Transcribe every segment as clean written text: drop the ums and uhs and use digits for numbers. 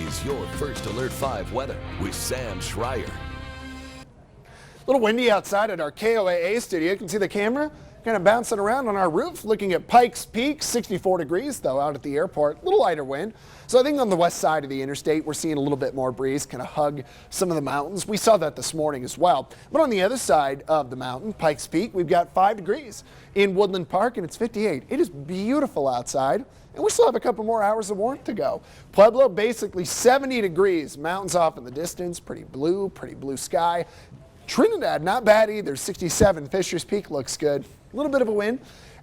is your First Alert 5 weather with Sam Schreier. A little windy outside at our KOAA studio. You can see the camera kind of bouncing around on our roof, looking at Pikes Peak, 64 degrees though out at the airport, a little lighter wind. So I think on the west side of the interstate, we're seeing a little bit more breeze, kind of hug some of the mountains. We saw that this morning as well. But on the other side of the mountain, Pikes Peak, we've got 5 degrees in Woodland Park and it's 58. It is beautiful outside. And we still have a couple more hours of warmth to go. Pueblo, basically 70 degrees, mountains off in the distance, pretty blue sky. Trinidad, not bad either, 67. Fisher's Peak looks good. A little bit of a wind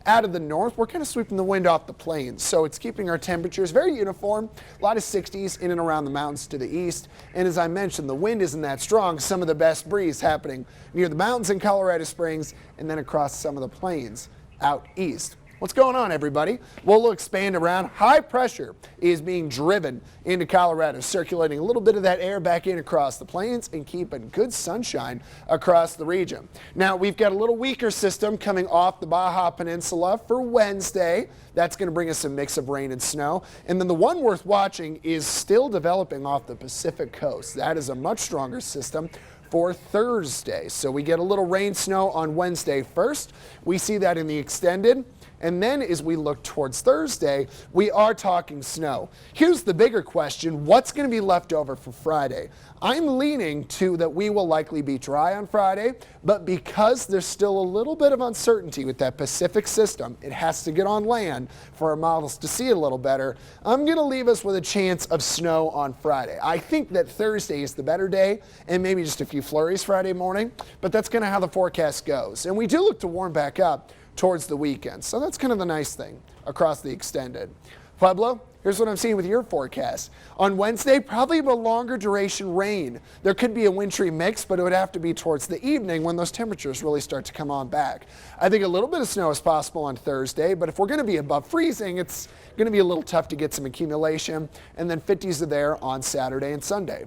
out of the north. We're kind of sweeping the wind off the plains, so it's keeping our temperatures very uniform. A lot of 60s in and around the mountains to the east. And as I mentioned, the wind isn't that strong. Some of the best breeze happening near the mountains in Colorado Springs and then across some of the plains out east. What's going on, everybody? We'll expand around. High pressure is being driven into Colorado, circulating a little bit of that air back in across the plains and keeping good sunshine across the region. Now, we've got a little weaker system coming off the Baja Peninsula for Wednesday. That's going to bring us a mix of rain and snow. And then the one worth watching is still developing off the Pacific coast. That is a much stronger system for Thursday. So we get a little rain snow on Wednesday first. We see that in the extended. And then as we look towards Thursday, we are talking snow. Here's the bigger question. What's going to be left over for Friday? I'm leaning to that we will likely be dry on Friday, but because there's still a little bit of uncertainty with that Pacific system, it has to get on land for our models to see it a little better. I'm going to leave us with a chance of snow on Friday. I think that Thursday is the better day and maybe just a few flurries Friday morning, but that's kind of how the forecast goes. And we do look to warm back up towards the weekend. So that's kind of the nice thing across the extended. Pueblo, here's what I'm seeing with your forecast. On Wednesday, probably a longer duration rain. There could be a wintry mix, but it would have to be towards the evening when those temperatures really start to come on back. I think a little bit of snow is possible on Thursday, but if we're going to be above freezing, it's going to be a little tough to get some accumulation. And then 50s are there on Saturday and Sunday.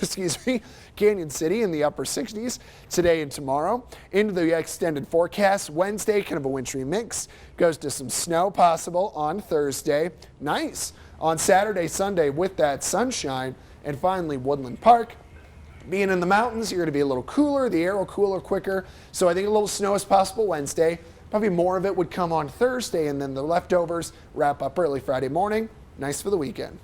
Excuse me, Canyon City in the upper 60s today and tomorrow. Into the extended forecast, Wednesday, kind of a wintry mix. Goes to some snow possible on Thursday. Nice. On Saturday, Sunday with that sunshine. And finally, Woodland Park. Being in the mountains, you're going to be a little cooler. The air will cooler quicker. So I think a little snow is possible Wednesday. Probably more of it would come on Thursday, and then the leftovers wrap up early Friday morning. Nice for the weekend.